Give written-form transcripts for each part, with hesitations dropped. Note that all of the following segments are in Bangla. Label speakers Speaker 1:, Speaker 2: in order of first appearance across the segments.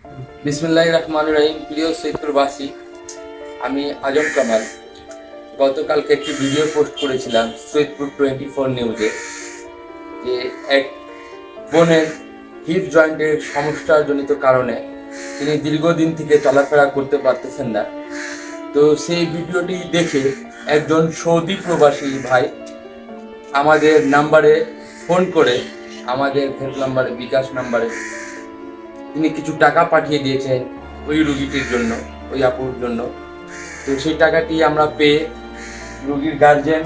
Speaker 1: বিসমিল্লাহির রহমানির রহিম। প্রিয় সৈয়দপুরবাসী, আমি আজম কামাল গতকালকে একটি ভিডিও পোস্ট করেছিলাম সৈয়দপুর 24 নিউজে যে এক বোনের হিপ জয়েন্টের সমস্যাজনিত কারণে তিনি দীর্ঘদিন থেকে চলাফেরা করতে পারতেছেন না। তো সেই ভিডিওটি দেখে একজন সৌদি প্রবাসী ভাই আমাদের নাম্বারে ফোন করে, আমাদের হেল্প নাম্বারে, বিকাশ নাম্বারে তিনি কিছু টাকা পাঠিয়ে দিয়েছেন ওই রুগীটির জন্য, ওই আপুর জন্য। তো সেই টাকাটি আমরা পেয়ে রুগীর গার্জেন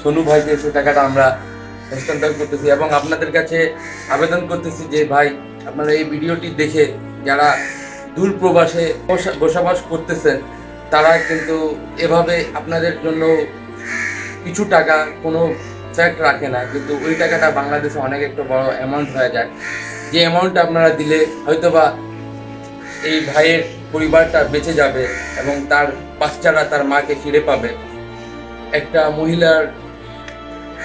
Speaker 1: সোনু ভাইকে সেই টাকাটা আমরা হস্তান্তর করতেছি এবং আপনাদের কাছে আবেদন করতেছি যে ভাই, আপনারা এই ভিডিওটি দেখে যারা দূর প্রবাসে বসবাস করতেছেন তারা কিন্তু এভাবে আপনাদের জন্য কিছু টাকা কোনো ফ্যাক্ট রাখে না, কিন্তু ওই টাকাটা বাংলাদেশে অনেক একটা বড় অ্যামাউন্ট হয়ে যায়। যে অ্যামাউন্টটা আপনারা দিলে হয়তোবা এই ভাইয়ের পরিবারটা বেঁচে যাবে এবং তার বাচ্চারা তার মাকে ফিরে পাবে। একটা মহিলার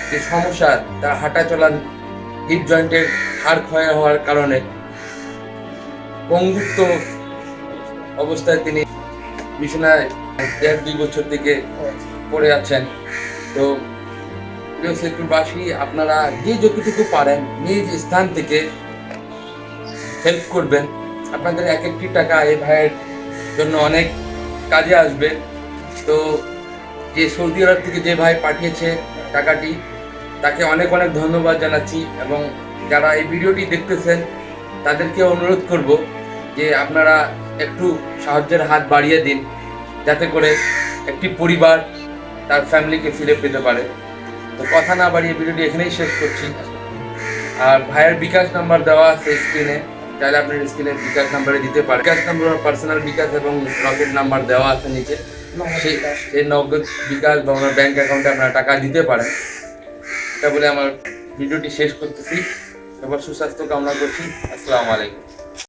Speaker 1: যে সমস্যা, তার হাঁটা চলার হিপ জয়েন্টের হাড় ক্ষয় হওয়ার কারণে পঙ্গুত্ব অবস্থায় তিনি বিছানায় 1.5-2 বছর থেকে পড়ে আছেন। তো প্রিয় সৈয়দপুরবাসী, আপনারা যে যতটুকু পারেন নিজ স্থান থেকে হেল্প করবেন। আপনাদের এক একটি টাকা এই ভাইয়ের জন্য অনেক কাজে আসবে। তো যে সৌদি আরব থেকে যে ভাই পাঠিয়েছে টাকাটি, তাকে অনেক অনেক ধন্যবাদ জানাচ্ছি এবং যারা এই ভিডিওটি দেখতেছেন তাদেরকে অনুরোধ করব যে আপনারা একটু সাহায্যের হাত বাড়িয়ে দিন, যাতে করে একটি পরিবার তার ফ্যামিলিকে ফিরে পেতে পারে। তো কথা না বাড়িয়ে ভিডিওটি এখানেই শেষ করছি। আর ভাইয়ের বিকাশ নাম্বার দেওয়া আছে স্ক্রিনে, চাইলে আপনার স্ক্রিনে বিকাশ নাম্বারে দিতে পারেন। বিকাশ নাম্বার, পার্সোনাল বিকাশ এবং রকেট নাম্বার দেওয়া আছে নিচে। সেই নগদ বিকাশ বা আমার ব্যাংক অ্যাকাউন্টে আপনারা টাকা দিতে পারেন। এটা বলে আমার ভিডিওটি শেষ করতেছি। সবার সুস্বাস্থ্য কামনা করছি। আসসালামু আলাইকুম।